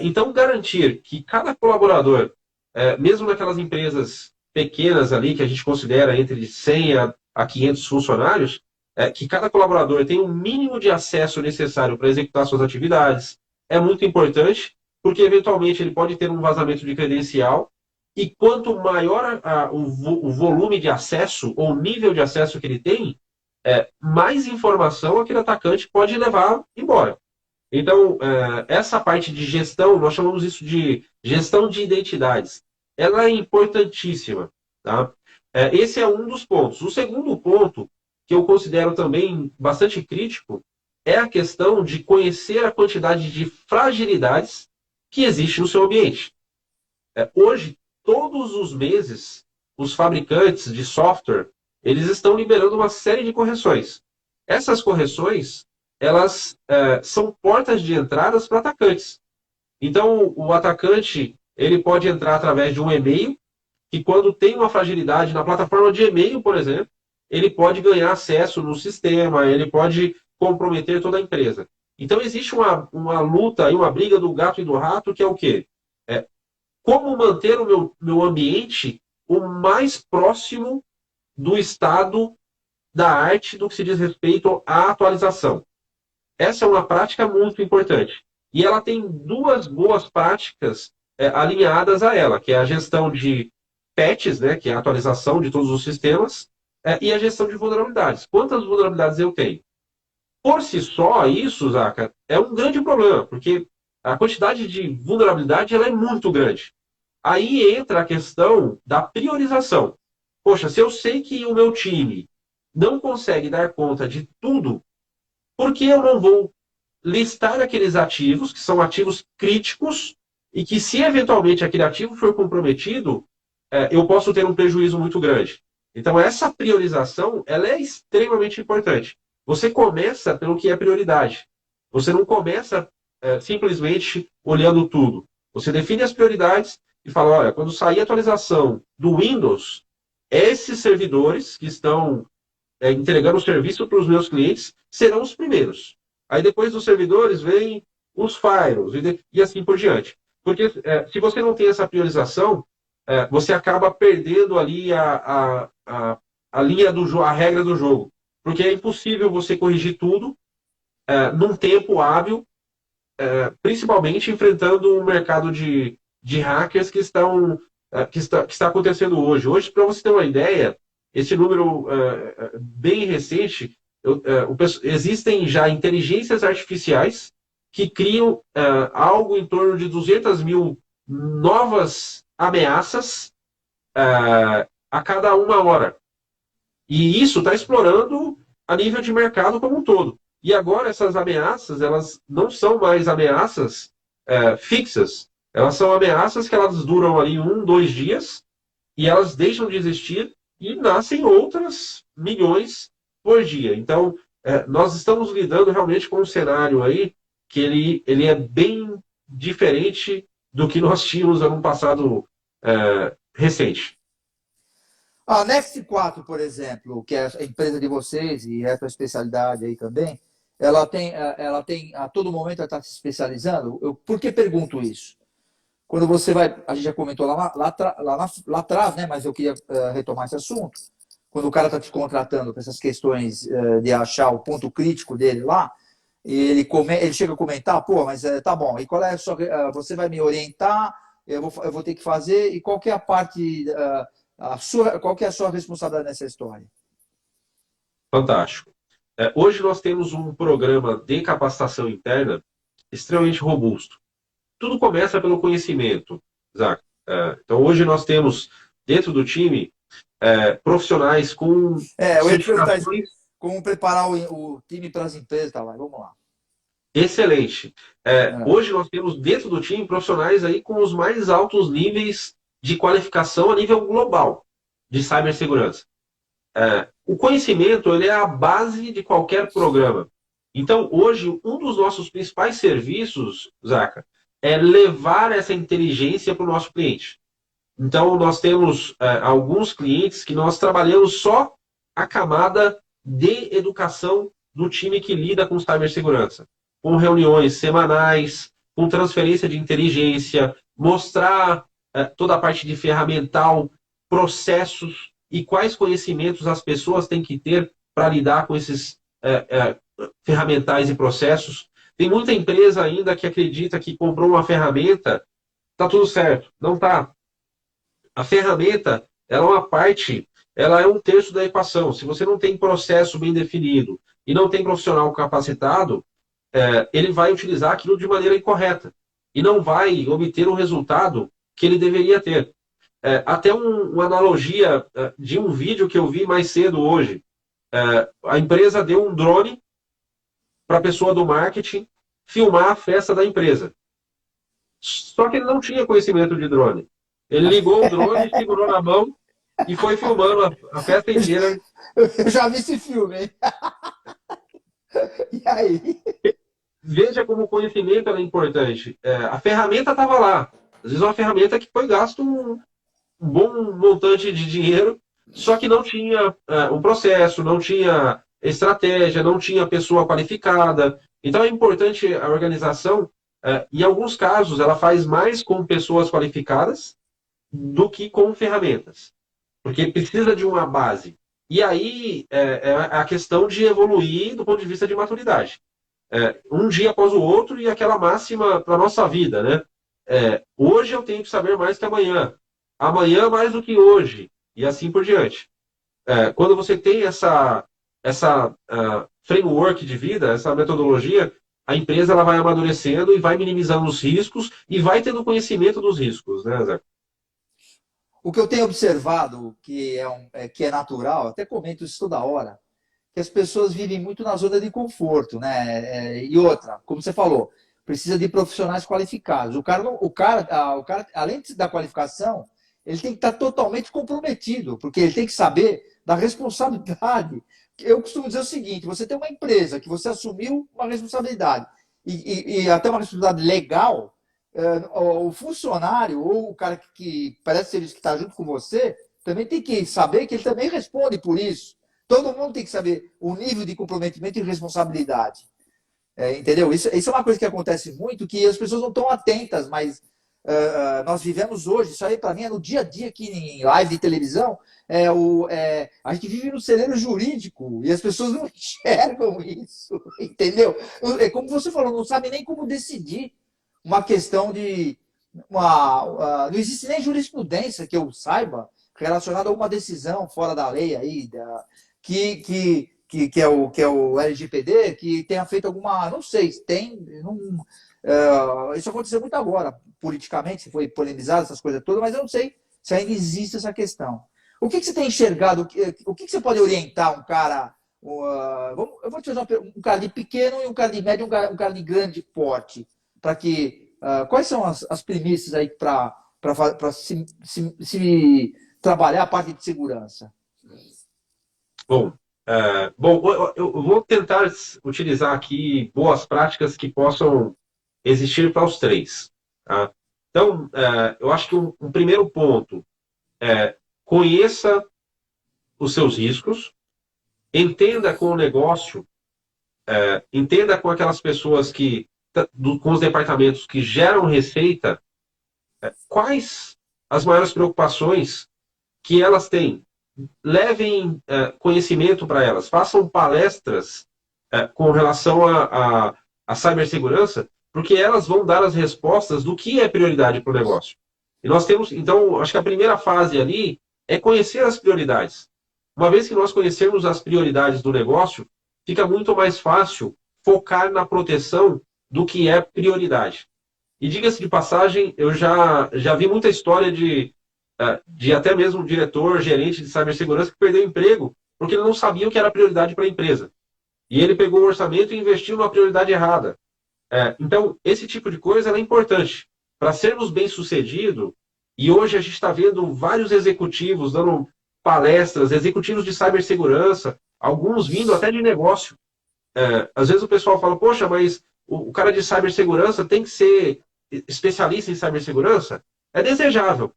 Speaker 5: Então, garantir que cada colaborador, mesmo naquelas empresas pequenas ali, que a gente considera entre 100 a 500 funcionários, que cada colaborador tem o mínimo de acesso necessário para executar suas atividades, é muito importante, porque eventualmente ele pode ter um vazamento de credencial, e quanto maior o volume de acesso, ou o nível de acesso que ele tem, mais informação aquele atacante pode levar embora. Então, essa parte de gestão, nós chamamos isso de gestão de identidades. Ela é importantíssima. Tá? Esse é um dos pontos. O segundo ponto, que eu considero também bastante crítico, é a questão de conhecer a quantidade de fragilidades que existe no seu ambiente. Hoje, todos os meses, os fabricantes de software, eles estão liberando uma série de correções. Essas correções, elas são portas de entradas para atacantes. Então, o atacante, ele pode entrar através de um e-mail, que quando tem uma fragilidade na plataforma de e-mail, por exemplo, ele pode ganhar acesso no sistema, ele pode comprometer toda a empresa. Então, existe uma luta e uma briga do gato e do rato, que é o quê? Como manter o meu ambiente o mais próximo do estado da arte do que se diz respeito à atualização. Essa é uma prática muito importante. E ela tem duas boas práticas alinhadas a ela, que é a gestão de patches, né, que é a atualização de todos os sistemas, e a gestão de vulnerabilidades. Quantas vulnerabilidades eu tenho? Por si só, isso, Zaca, é um grande problema, porque a quantidade de vulnerabilidade ela é muito grande. Aí entra a questão da priorização. Poxa, se eu sei que o meu time não consegue dar conta de tudo, por que eu não vou listar aqueles ativos, que são ativos críticos, e que se eventualmente aquele ativo for comprometido, eu posso ter um prejuízo muito grande. Então, essa priorização, ela é extremamente importante. Você começa pelo que é prioridade. Você não começa simplesmente olhando tudo. Você define as prioridades e fala, olha, quando sair a atualização do Windows, esses servidores que estão entregando o serviço para os meus clientes serão os primeiros. Aí depois dos servidores vem os firewalls e assim por diante. Porque se você não tem essa priorização, você acaba perdendo ali a linha do jogo, a regra do jogo. Porque é impossível você corrigir tudo num tempo hábil, principalmente enfrentando um mercado de hackers que está acontecendo hoje. Hoje, para você ter uma ideia, esse número bem recente, existem já inteligências artificiais que criam algo em torno de 200 mil novas ameaças a cada 1 hora. E isso está explorando a nível de mercado como um todo. E agora essas ameaças, elas não são mais ameaças fixas. Elas são ameaças que elas duram ali 1, 2 dias e elas deixam de existir e nascem outras milhões por dia. Então, nós estamos lidando realmente com um cenário aí que ele é bem diferente do que nós tínhamos ano passado recente.
Speaker 4: A Next 4, por exemplo, que é a empresa de vocês e é a tua especialidade aí também, ela tem a todo momento ela está se especializando. Por que pergunto isso? Quando você vai, a gente já comentou lá atrás, né? Mas eu queria retomar esse assunto. Quando o cara está te contratando com essas questões de achar o ponto crítico dele lá, ele chega a comentar, pô, mas tá bom, e qual é a sua, você vai me orientar, eu vou ter que fazer, e qual que é a parte, qual que é a sua responsabilidade nessa história?
Speaker 5: Fantástico. Hoje nós temos um programa de capacitação interna extremamente robusto. Tudo começa pelo conhecimento, Isaac. Então hoje nós temos dentro do time profissionais com certificações.
Speaker 4: Como preparar o time para as empresas, tá lá, vamos lá.
Speaker 5: Excelente. Hoje nós temos dentro do time profissionais aí com os mais altos níveis de qualificação a nível global de cibersegurança. O conhecimento ele é a base de qualquer programa. Então, hoje, um dos nossos principais serviços, Zaca, é levar essa inteligência para o nosso cliente. Então, nós temos alguns clientes que nós trabalhamos só a camada de educação do time que lida com cibersegurança, com reuniões semanais, com transferência de inteligência, mostrar toda a parte de ferramental, processos e quais conhecimentos as pessoas têm que ter para lidar com esses ferramentais e processos. Tem muita empresa ainda que acredita que comprou uma ferramenta, está tudo certo. Não está. A ferramenta, ela é uma parte, ela é 1/3 da equação. Se você não tem processo bem definido e não tem profissional capacitado, ele vai utilizar aquilo de maneira incorreta e não vai obter o resultado que ele deveria ter. Até uma analogia de um vídeo que eu vi mais cedo hoje. A empresa deu um drone para a pessoa do marketing filmar a festa da empresa. Só que ele não tinha conhecimento de drone. Ele ligou o drone, segurou na mão e foi filmando a festa inteira.
Speaker 4: Eu já vi esse filme, hein? E aí?
Speaker 5: Veja como o conhecimento é importante. A ferramenta estava lá. Às vezes uma ferramenta que foi gasto um bom montante de dinheiro, só que não tinha um processo, não tinha estratégia, não tinha pessoa qualificada. Então é importante a organização, em alguns casos, ela faz mais com pessoas qualificadas do que com ferramentas. Porque precisa de uma base. E aí é a questão de evoluir do ponto de vista de maturidade. Um dia após o outro e aquela máxima para a nossa vida, né? Hoje eu tenho que saber mais que amanhã. Amanhã mais do que hoje. E assim por diante. Quando você tem essa framework de vida, essa metodologia, a empresa ela vai amadurecendo e vai minimizando os riscos e vai tendo conhecimento dos riscos, né, Zé?
Speaker 4: O que eu tenho observado, que é natural, até comento isso toda hora, que as pessoas vivem muito na zona de conforto, né? E outra, como você falou, precisa de profissionais qualificados. O cara, além da qualificação, ele tem que estar totalmente comprometido, porque ele tem que saber da responsabilidade. Eu costumo dizer o seguinte: você tem uma empresa que você assumiu uma responsabilidade e até uma responsabilidade legal, o funcionário ou o cara que parece ser que está junto com você também tem que saber que ele também responde por isso. Todo mundo tem que saber o nível de comprometimento e responsabilidade. Entendeu? Isso é uma coisa que acontece muito, que as pessoas não estão atentas, mas nós vivemos hoje, isso aí para mim é no dia a dia aqui em live de televisão, a gente vive no celeiro jurídico e as pessoas não enxergam isso, entendeu? É como você falou, não sabe nem como decidir uma questão de... não existe nem jurisprudência que eu saiba relacionada a uma decisão fora da lei aí, que é o LGPD, que tenha feito alguma... Não sei, tem... isso aconteceu muito agora, politicamente, foi polemizado, essas coisas todas, mas eu não sei se ainda existe essa questão. O que você tem enxergado? O que você pode orientar um cara... eu vou te fazer um cara de pequeno e um cara de médio e um cara de grande porte, para que... quais são as premissas aí para se trabalhar a parte de segurança?
Speaker 5: Bom, eu vou tentar utilizar aqui boas práticas que possam existir para os três. Tá? Então, eu acho que um primeiro ponto é conheça os seus riscos, entenda com o negócio, entenda com aquelas pessoas com os departamentos que geram receita, quais as maiores preocupações que elas têm. Levem conhecimento para elas, façam palestras com relação à cibersegurança, porque elas vão dar as respostas do que é prioridade para o negócio. E nós temos, então, acho que a primeira fase ali é conhecer as prioridades. Uma vez que nós conhecermos as prioridades do negócio, fica muito mais fácil focar na proteção do que é prioridade. E diga-se de passagem, eu já vi muita história de até mesmo diretor, gerente de cibersegurança que perdeu o emprego porque ele não sabia o que era prioridade para a empresa. E ele pegou o orçamento e investiu numa prioridade errada. Então, esse tipo de coisa é importante. Para sermos bem-sucedidos, e hoje a gente está vendo vários executivos dando palestras, executivos de cibersegurança, alguns vindo até de negócio. Às vezes o pessoal fala, poxa, mas o cara de cibersegurança tem que ser especialista em cibersegurança? É desejável.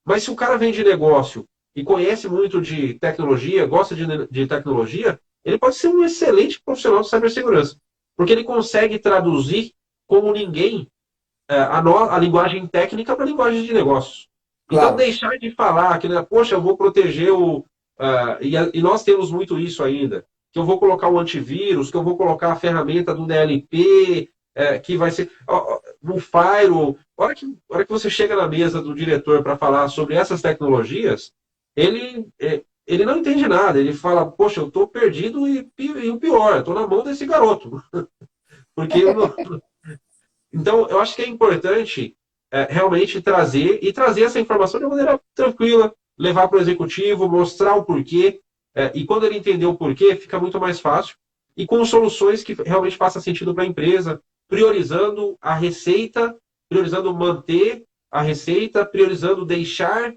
Speaker 5: Mas se o cara vem de negócio e conhece muito de tecnologia, gosta de tecnologia, ele pode ser um excelente profissional de cibersegurança. Porque ele consegue traduzir como ninguém a linguagem técnica para a linguagem de negócios. Claro. Então, deixar de falar que, poxa, eu vou proteger e nós temos muito isso ainda, que eu vou colocar o antivírus, que eu vou colocar a ferramenta do DLP, que vai ser no Firewall. A hora que você chega na mesa do diretor para falar sobre essas tecnologias, ele não entende nada. Ele fala, poxa, eu estou perdido e o pior, eu estou na mão desse garoto. Porque eu não... Então, eu acho que é importante realmente trazer essa informação de uma maneira tranquila, levar para o executivo, mostrar o porquê, e quando ele entender o porquê, fica muito mais fácil, e com soluções que realmente façam sentido para a empresa, priorizando a receita, priorizando manter a receita, priorizando deixar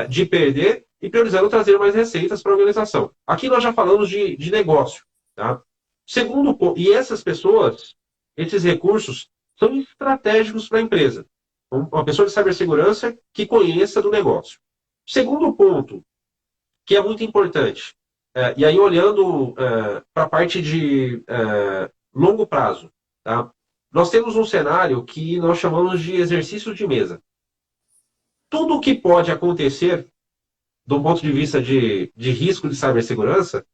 Speaker 5: de perder e priorizando trazer mais receitas para a organização. Aqui nós já falamos de negócio. Tá? Segundo ponto, e essas pessoas, esses recursos, são estratégicos para a empresa. Uma pessoa de cibersegurança que conheça do negócio. Segundo ponto, que é muito importante, e aí olhando para a parte de longo prazo, tá? Nós temos um cenário que nós chamamos de exercício de mesa. Tudo o que pode acontecer, do ponto de vista de risco de cibersegurança,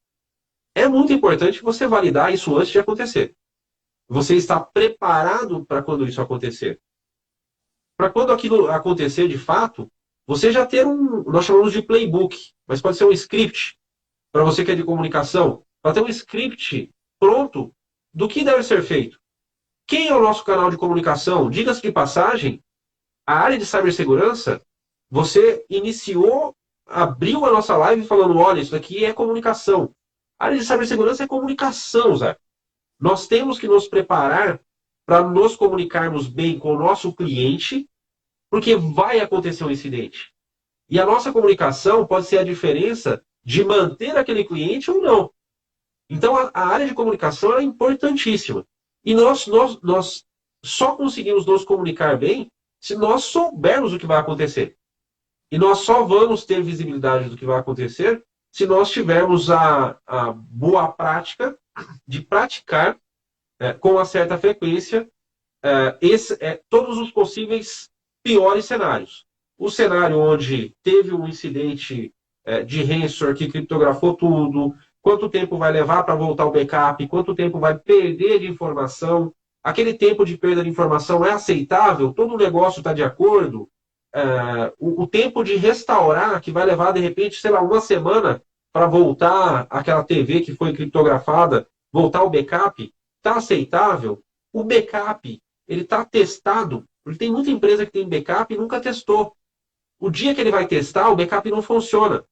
Speaker 5: é muito importante você validar isso antes de acontecer. Você está preparado para quando isso acontecer. Para quando aquilo acontecer de fato, você já ter nós chamamos de playbook, mas pode ser um script, para você que é de comunicação, para ter um script pronto do que deve ser feito. Quem é o nosso canal de comunicação? Diga-se de passagem, a área de cibersegurança, você abriu a nossa live falando, olha, isso aqui é comunicação. A área de cibersegurança é comunicação, Zé. Nós temos que nos preparar para nos comunicarmos bem com o nosso cliente, porque vai acontecer um incidente. E a nossa comunicação pode ser a diferença de manter aquele cliente ou não. Então, a área de comunicação é importantíssima. E nós só conseguimos nos comunicar bem se nós soubermos o que vai acontecer. E nós só vamos ter visibilidade do que vai acontecer se nós tivermos a boa prática de praticar com uma certa frequência todos os possíveis piores cenários. O cenário onde teve um incidente de ransomware que criptografou tudo, quanto tempo vai levar para voltar o backup, quanto tempo vai perder de informação, aquele tempo de perda de informação é aceitável, todo o negócio está de acordo, o tempo de restaurar, que vai levar de repente, sei lá, uma semana para voltar aquela TV que foi criptografada, voltar o backup, está aceitável? O backup, ele está testado, porque tem muita empresa que tem backup e nunca testou. O dia que ele vai testar, o backup não funciona.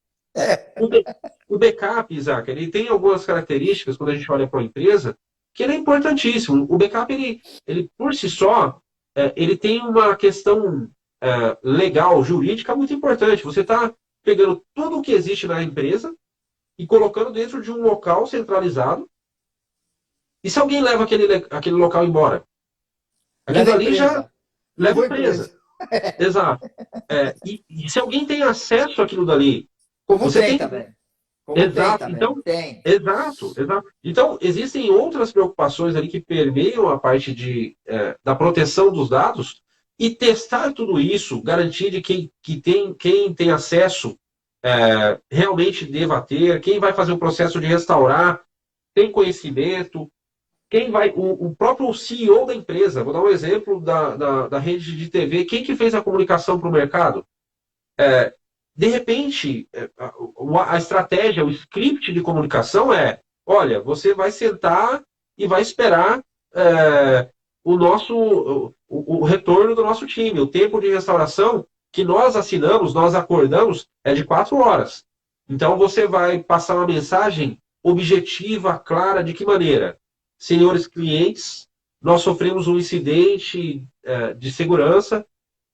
Speaker 5: O backup, Isaac, ele tem algumas características, quando a gente olha para uma empresa, que ele é importantíssimo. O backup, ele por si só, ele tem uma questão legal, jurídica, muito importante. Você está pegando tudo o que existe na empresa e colocando dentro de um local centralizado. E se alguém leva aquele local embora? Aquilo ali já leva a empresa. Exato. E se alguém tem acesso àquilo dali?
Speaker 4: Como
Speaker 5: você
Speaker 4: tem
Speaker 5: tem
Speaker 4: também.
Speaker 5: Exato. Então,
Speaker 4: tem.
Speaker 5: Exato. Então, existem outras preocupações ali que permeiam a parte da proteção dos dados e testar tudo isso, garantir de quem tem acesso realmente deva ter, quem vai fazer o processo de restaurar, tem conhecimento, o próprio CEO da empresa, vou dar um exemplo da rede de TV, quem que fez a comunicação para o mercado? De repente, a estratégia, o script de comunicação olha, você vai sentar e vai esperar o retorno do nosso time. O tempo de restauração que nós assinamos, nós acordamos, é de 4 horas. Então, você vai passar uma mensagem objetiva, clara, de que maneira? Senhores clientes, nós sofremos um incidente de segurança,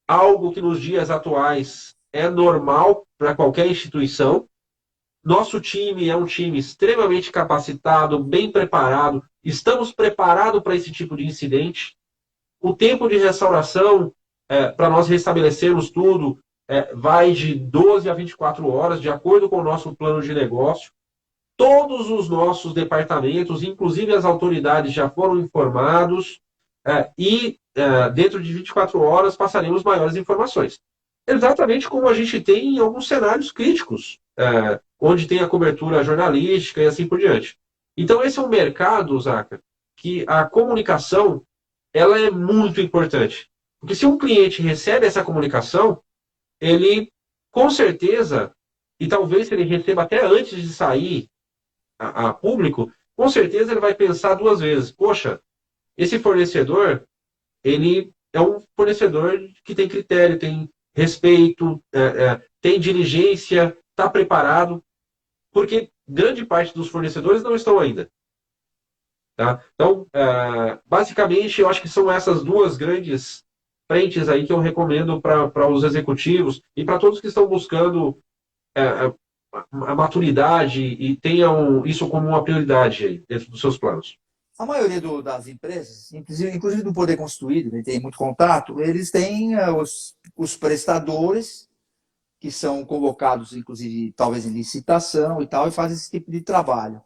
Speaker 5: algo que nos dias atuais é normal para qualquer instituição. Nosso time é um time extremamente capacitado, bem preparado, estamos preparados para esse tipo de incidente. O tempo de restauração, para nós restabelecermos tudo, vai de 12 a 24 horas, de acordo com o nosso plano de negócio. Todos os nossos departamentos, inclusive as autoridades, já foram informados e dentro de 24 horas passaremos maiores informações. Exatamente como a gente tem em alguns cenários críticos, onde tem a cobertura jornalística e assim por diante. Então, esse é um mercado, Zaca, que a comunicação ela é muito importante. Porque se um cliente recebe essa comunicação, ele, com certeza, e talvez se ele receba até antes de sair a público, com certeza ele vai pensar 2 vezes. Poxa, esse fornecedor, ele é um fornecedor que tem critério, tem respeito, tem diligência, está preparado, porque grande parte dos fornecedores não estão ainda. Tá? Então, basicamente, eu acho que são essas 2 grandes frentes aí que eu recomendo para os executivos e para todos que estão buscando a maturidade e tenham isso como uma prioridade aí dentro dos seus planos.
Speaker 4: A maioria das empresas, inclusive do poder constituído, que tem muito contato, eles têm os prestadores que são convocados, inclusive, talvez em licitação e tal, e fazem esse tipo de trabalho.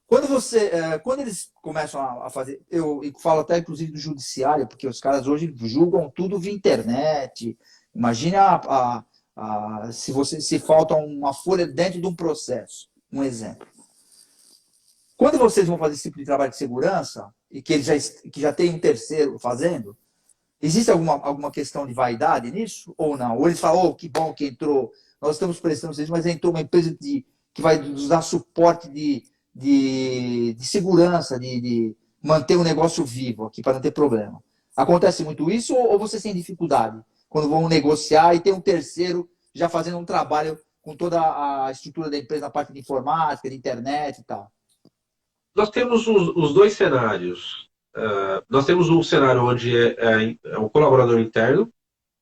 Speaker 4: Quando eles começam a fazer, eu falo até inclusive do judiciário, porque os caras hoje julgam tudo via internet. Imagina se falta uma folha dentro de um processo, um exemplo. Quando vocês vão fazer esse tipo de trabalho de segurança, e que já tem um terceiro fazendo, existe alguma questão de vaidade nisso? Ou não? Ou eles falam, que bom que entrou, nós estamos prestando serviço, mas entrou uma empresa que vai nos dar suporte de segurança, de manter o negócio vivo aqui, para não ter problema. Acontece muito isso ou vocês têm dificuldade? Quando vão negociar e tem um terceiro já fazendo um trabalho com toda a estrutura da empresa na parte de informática, de internet e tal?
Speaker 5: Nós temos os dois cenários. Nós temos um cenário onde é o colaborador interno,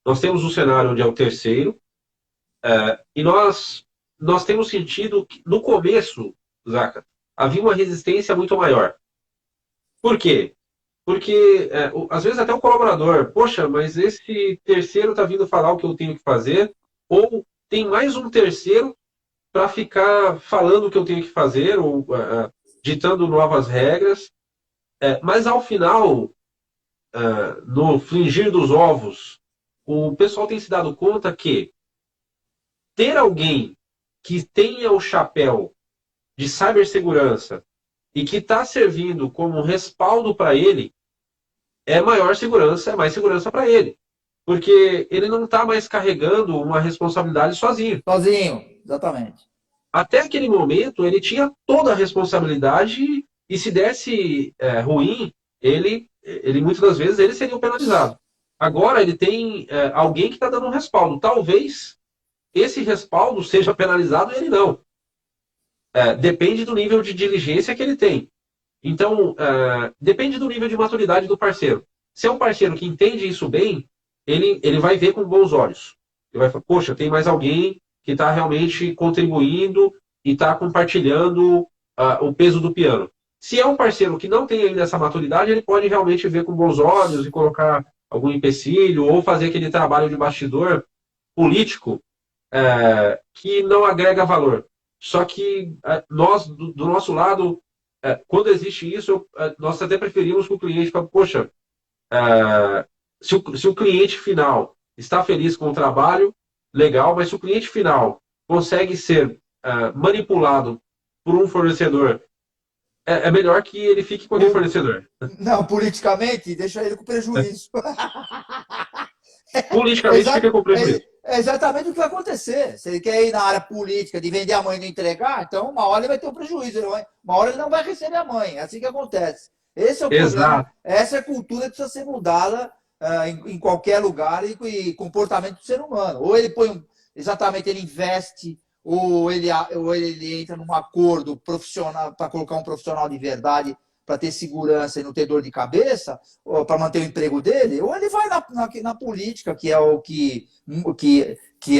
Speaker 5: nós temos um cenário onde é o terceiro, e nós temos sentido que, no começo, Zaca, havia uma resistência muito maior. Por quê? Porque, às vezes, até o colaborador, poxa, mas esse terceiro está vindo falar o que eu tenho que fazer, ou tem mais um terceiro para ficar falando o que eu tenho que fazer, ou ditando novas regras. Mas, ao final, no fringir dos ovos, o pessoal tem se dado conta que ter alguém que tenha o chapéu de cibersegurança e que está servindo como respaldo para ele é maior segurança, é mais segurança para ele. Porque ele não está mais carregando uma responsabilidade sozinho.
Speaker 4: Sozinho, exatamente.
Speaker 5: Até aquele momento, ele tinha toda a responsabilidade e se desse ruim, ele muitas das vezes ele seria o penalizado. Agora ele tem alguém que está dando um respaldo. Talvez esse respaldo seja penalizado e ele não. Depende do nível de diligência que ele tem. Então, depende do nível de maturidade do parceiro. Se é um parceiro que entende isso bem, ele vai ver com bons olhos. Ele vai falar, poxa, tem mais alguém que está realmente contribuindo e está compartilhando o peso do piano. Se é um parceiro que não tem ainda essa maturidade, ele pode realmente ver com bons olhos e colocar algum empecilho ou fazer aquele trabalho de bastidor político que não agrega valor. Só que nós, do nosso lado, quando existe isso, nós até preferimos que o cliente fale, poxa, se o cliente final está feliz com o trabalho, legal, mas se o cliente final consegue ser manipulado por um fornecedor, é melhor que ele fique com aquele fornecedor.
Speaker 4: Não, politicamente, deixa ele com prejuízo.
Speaker 5: Politicamente fica com prejuízo.
Speaker 4: É exatamente o que vai acontecer. Se ele quer ir na área política de vender a mãe e não entregar, então uma hora ele vai ter um prejuízo. Uma hora ele não vai receber a mãe. É assim que acontece. Esse é o problema. Essa é a cultura que precisa ser mudada em qualquer lugar e comportamento do ser humano. Ou ele põe exatamente, ele investe, ou ele entra num acordo profissional para colocar um profissional de verdade para ter segurança e não ter dor de cabeça, para manter o emprego dele, ou ele vai na política, que é o que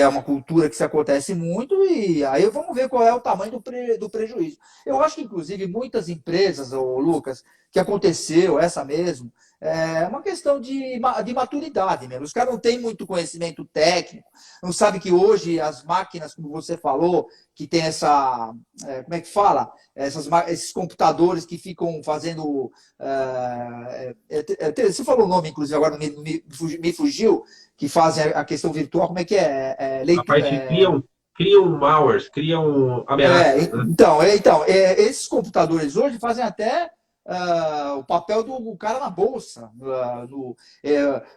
Speaker 4: é uma cultura que se acontece muito, e aí vamos ver qual é o tamanho do prejuízo. Eu acho que, inclusive, muitas empresas, Lucas, que aconteceu, essa mesmo, é uma questão de maturidade mesmo. Os caras não têm muito conhecimento técnico, não sabem que hoje as máquinas, como você falou, que tem essa, como é que fala? Esses computadores que ficam fazendo... você falou o nome, inclusive, agora me fugiu, que fazem a questão virtual, como é que é?
Speaker 5: Criam malwares, criam ameaças.
Speaker 4: Esses computadores hoje fazem até o papel do cara na bolsa.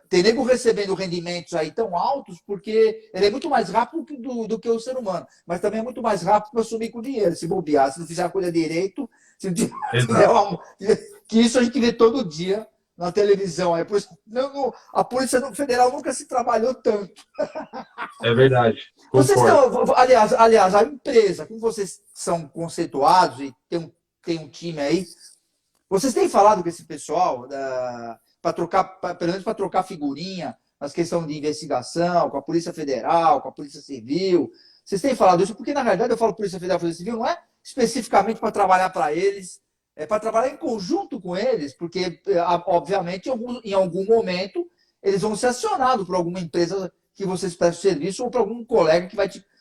Speaker 4: Tem nego recebendo rendimentos aí tão altos porque ele é muito mais rápido do que o ser humano, mas também é muito mais rápido para sumir com o dinheiro, se bobear, se não fizer a coisa direito, que isso a gente vê todo dia na televisão. A Polícia Federal nunca se trabalhou tanto.
Speaker 5: É verdade.
Speaker 4: Vocês estão, aliás, a empresa, como vocês são conceituados e tem um time aí, vocês têm falado com esse pessoal pelo menos para trocar figurinha nas questões de investigação, com a Polícia Federal, com a Polícia Civil? Vocês têm falado isso? Porque, na verdade, eu falo Polícia Federal e Polícia Civil, não é especificamente para trabalhar para eles, é para trabalhar em conjunto com eles, porque, obviamente, em algum momento, eles vão ser acionados por alguma empresa que vocês prestam serviço ou para algum colega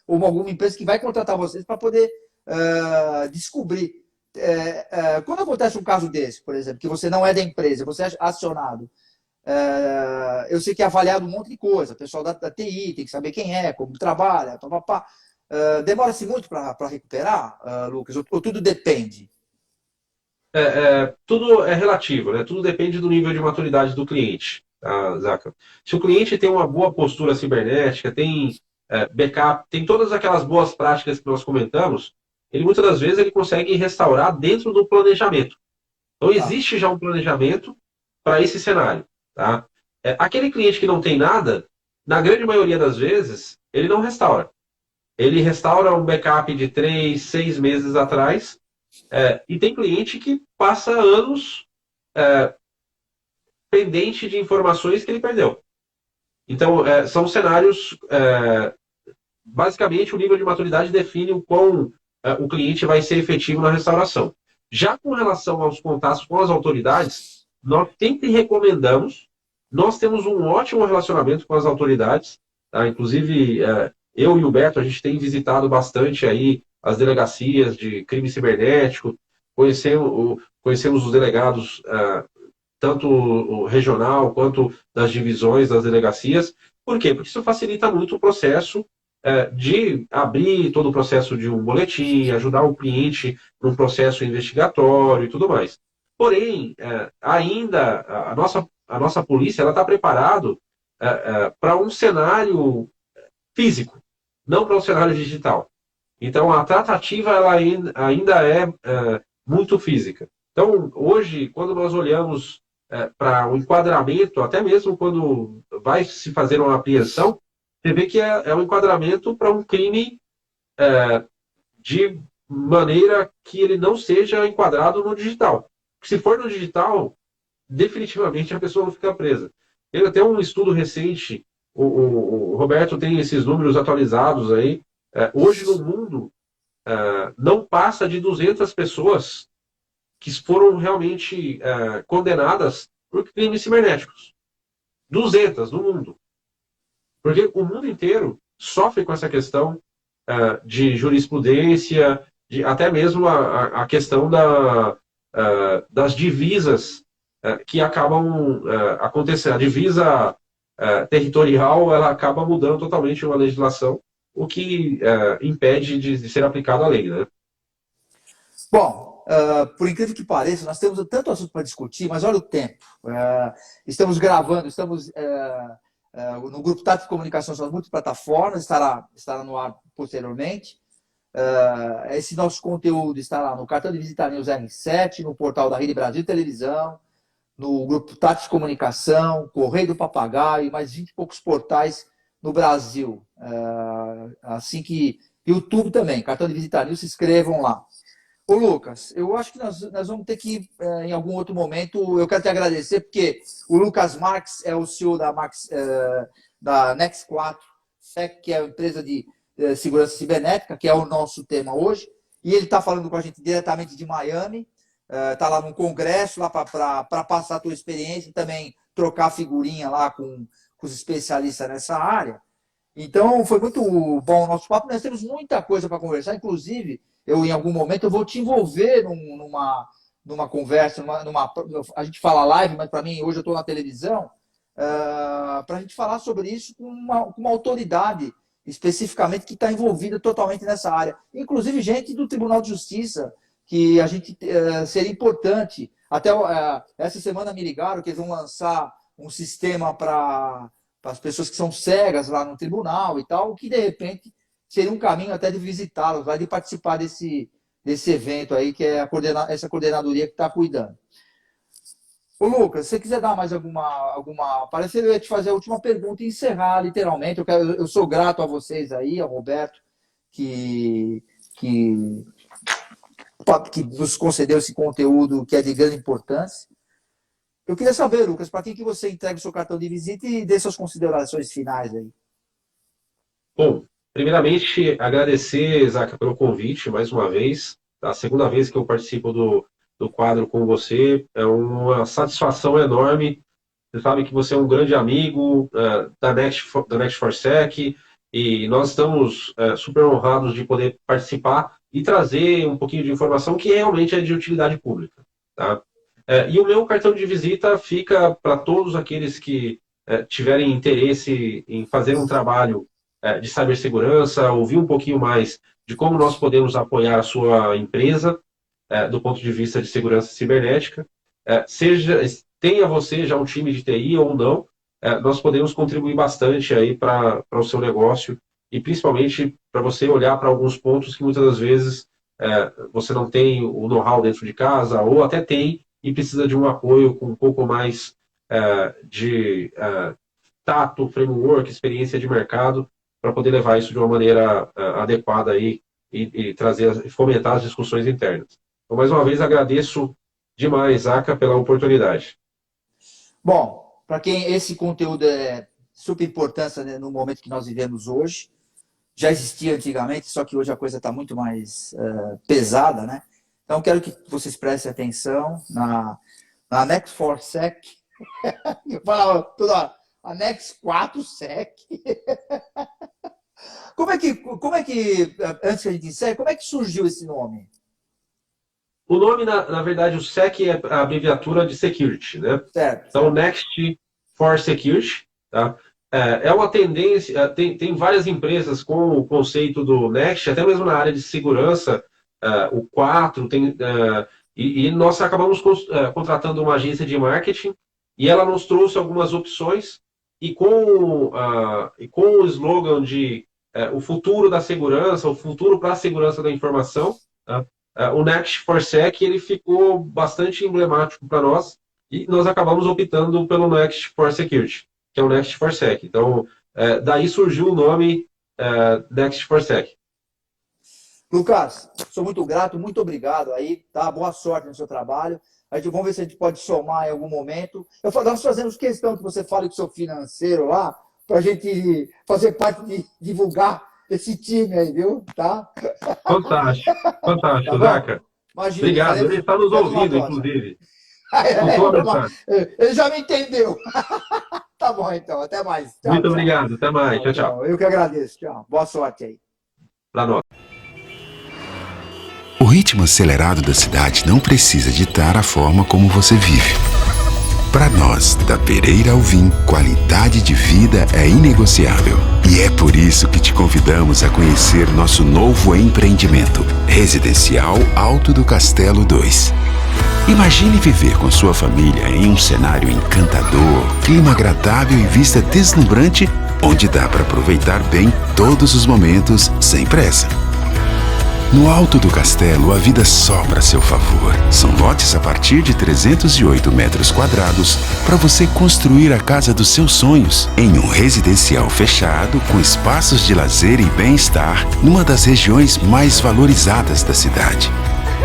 Speaker 4: ou alguma empresa que vai contratar vocês para poder descobrir. Quando acontece um caso desse, por exemplo, que você não é da empresa, você é acionado, eu sei que é avaliado um monte de coisa, o pessoal da TI tem que saber quem é, como trabalha, demora-se muito para recuperar, Lucas, ou tudo depende?
Speaker 5: Tudo é relativo, né? Tudo depende do nível de maturidade do cliente, tá, Zaca? Se o cliente tem uma boa postura cibernética, tem backup, tem todas aquelas boas práticas que nós comentamos, ele muitas das vezes ele consegue restaurar dentro do planejamento. Então existe já um planejamento para esse cenário. Tá? Aquele cliente que não tem nada, na grande maioria das vezes, ele não restaura. ele restaura um backup de 3, 6 meses atrás, e tem cliente que passa anos pendente de informações que ele perdeu. Então, são cenários... basicamente, o nível de maturidade define o quão o cliente vai ser efetivo na restauração. Já com relação aos contatos com as autoridades, nós sempre recomendamos, nós temos um ótimo relacionamento com as autoridades, tá? Inclusive, eu e o Beto, a gente tem visitado bastante aí as delegacias de crime cibernético, conhecemos os delegados, tanto o regional quanto das divisões das delegacias. Por quê? Porque isso facilita muito o processo de abrir todo o processo de um boletim, ajudar o cliente no processo investigatório e tudo mais. Porém, ainda a nossa polícia está preparada para um cenário físico, não para um cenário digital. Então, a tratativa ela ainda é muito física. Então, hoje, quando nós olhamos para o enquadramento, até mesmo quando vai se fazer uma apreensão, você vê que é um enquadramento para um crime de maneira que ele não seja enquadrado no digital. Se for no digital, definitivamente a pessoa não fica presa. Tem até um estudo recente, o Roberto tem esses números atualizados aí. Hoje no mundo, não passa de 200 pessoas que foram realmente condenadas por crimes cibernéticos. 200 no mundo. Porque o mundo inteiro sofre com essa questão de jurisprudência, até mesmo a questão das divisas que acabam acontecendo. A divisa territorial ela acaba mudando totalmente uma legislação, o que impede de ser aplicada a lei, né?
Speaker 4: Bom, por incrível que pareça, nós temos tanto assunto para discutir, mas olha o tempo. Estamos gravando, estamos no grupo Tática de Comunicação, são multiplataformas, estará no ar posteriormente. Esse nosso conteúdo estará no cartão de visita News R7, no portal da Rede Brasil Televisão, no grupo Tática de Comunicação, Correio do Papagaio e mais 20 e poucos portais no Brasil. Assim que YouTube também, cartão de visita News, se inscrevam lá. Ô Lucas, eu acho que nós vamos ter que, em algum outro momento, eu quero te agradecer, porque o Lucas Marques é o CEO da Next4, que é a empresa de segurança cibernética, que é o nosso tema hoje, e ele está falando com a gente diretamente de Miami, está lá num congresso lá para passar a tua experiência e também trocar figurinha lá com os especialistas nessa área. Então, foi muito bom o nosso papo. Nós temos muita coisa para conversar. Inclusive, em algum momento, eu vou te envolver numa conversa, a gente fala live, mas para mim, hoje eu estou na televisão, para a gente falar sobre isso com uma autoridade, especificamente, que está envolvida totalmente nessa área. Inclusive, gente do Tribunal de Justiça, que a gente seria importante. Até essa semana me ligaram que eles vão lançar um sistema para as pessoas que são cegas lá no tribunal e tal, que de repente seria um caminho até de visitá-los, de participar desse evento aí, que é essa coordenadoria que está cuidando. Ô Lucas, se você quiser dar mais alguma parecer, eu ia te fazer a última pergunta e encerrar literalmente. Eu sou grato a vocês aí, ao Roberto, que nos concedeu esse conteúdo que é de grande importância. Eu queria saber, Lucas, para quem que você entrega o seu cartão de visita e dê suas considerações finais aí.
Speaker 5: Bom, primeiramente, agradecer, Zaca, pelo convite, mais uma vez. A segunda vez que eu participo do quadro com você. É uma satisfação enorme. Você sabe que você é um grande amigo da Next4Sec, e nós estamos super honrados de poder participar e trazer um pouquinho de informação que realmente é de utilidade pública. Tá? E o meu cartão de visita fica para todos aqueles que tiverem interesse em fazer um trabalho de cibersegurança, ouvir um pouquinho mais de como nós podemos apoiar a sua empresa do ponto de vista de segurança cibernética. Tenha você já um time de TI ou não, nós podemos contribuir bastante aí para o seu negócio, e principalmente para você olhar para alguns pontos que muitas das vezes você não tem o know-how dentro de casa, ou até tem, e precisa de um apoio com um pouco mais de tato, framework, experiência de mercado. para poder levar isso de uma maneira adequada aí e fomentar as discussões internas. Então, mais uma vez, agradeço demais, Zaca, pela oportunidade.
Speaker 4: Bom, para quem esse conteúdo é super importância, né, no momento que nós vivemos hoje, já existia antigamente, só que hoje a coisa está muito mais pesada, né? Então, quero que vocês prestem atenção na Annex 4Sec. Eu falava toda hora, Annex 4Sec. Como é que, antes que a gente encerre, como é que surgiu esse nome?
Speaker 5: O nome, na verdade, o SEC é a abreviatura de Security, né?
Speaker 4: Certo.
Speaker 5: Então, Next for Security, tá? É uma tendência, tem várias empresas com o conceito do Next, até mesmo na área de segurança, o 4, e nós acabamos contratando uma agência de marketing, e ela nos trouxe algumas opções, e com o slogan de o futuro da segurança, o futuro para a segurança da informação, tá? O Next for Sec, ele ficou bastante emblemático para nós, e nós acabamos optando pelo Next for Security, que é o Next for Sec. Então, daí surgiu o nome Next for Sec.
Speaker 4: Lucas, sou muito grato, muito obrigado aí, tá? Boa sorte no seu trabalho. Vamos ver se a gente pode somar em algum momento. Nós fazemos questão que você fale com o seu financeiro lá, para a gente fazer parte de divulgar esse time aí, viu? Tá?
Speaker 5: Fantástico,
Speaker 4: Tá,
Speaker 5: Zaca.
Speaker 4: Imagina,
Speaker 5: obrigado, ele está nos ouvindo, inclusive.
Speaker 4: Ele já me entendeu. Tá bom, então. Até mais.
Speaker 5: Tchau, muito obrigado. Até mais. Tchau.
Speaker 4: Eu que agradeço. Tchau. Boa sorte aí.
Speaker 5: Para nós.
Speaker 2: O ritmo acelerado da cidade não precisa ditar a forma como você vive. Para nós, da Pereira Alvim, qualidade de vida é inegociável. E é por isso que te convidamos a conhecer nosso novo empreendimento, Residencial Alto do Castelo 2. Imagine viver com sua família em um cenário encantador, clima agradável e vista deslumbrante, onde dá para aproveitar bem todos os momentos sem pressa. No alto do castelo, a vida sobra a seu favor. São lotes a partir de 308 metros quadrados para você construir a casa dos seus sonhos em um residencial fechado com espaços de lazer e bem-estar numa das regiões mais valorizadas da cidade.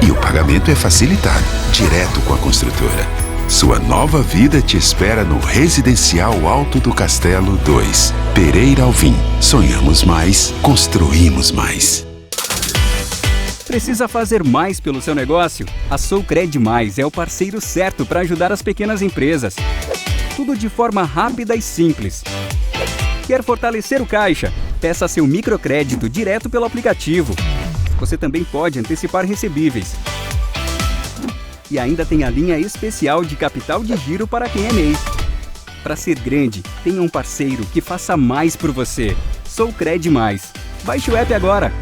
Speaker 2: E o pagamento é facilitado, direto com a construtora. Sua nova vida te espera no Residencial Alto do Castelo 2. Pereira Alvim. Sonhamos mais, construímos mais.
Speaker 3: Precisa fazer mais pelo seu negócio? A Soucred Mais é o parceiro certo para ajudar as pequenas empresas. Tudo de forma rápida e simples. Quer fortalecer o caixa? Peça seu microcrédito direto pelo aplicativo. Você também pode antecipar recebíveis. E ainda tem a linha especial de capital de giro para quem é MEI. Para ser grande, tenha um parceiro que faça mais por você. Soucred Mais. Baixe o app agora.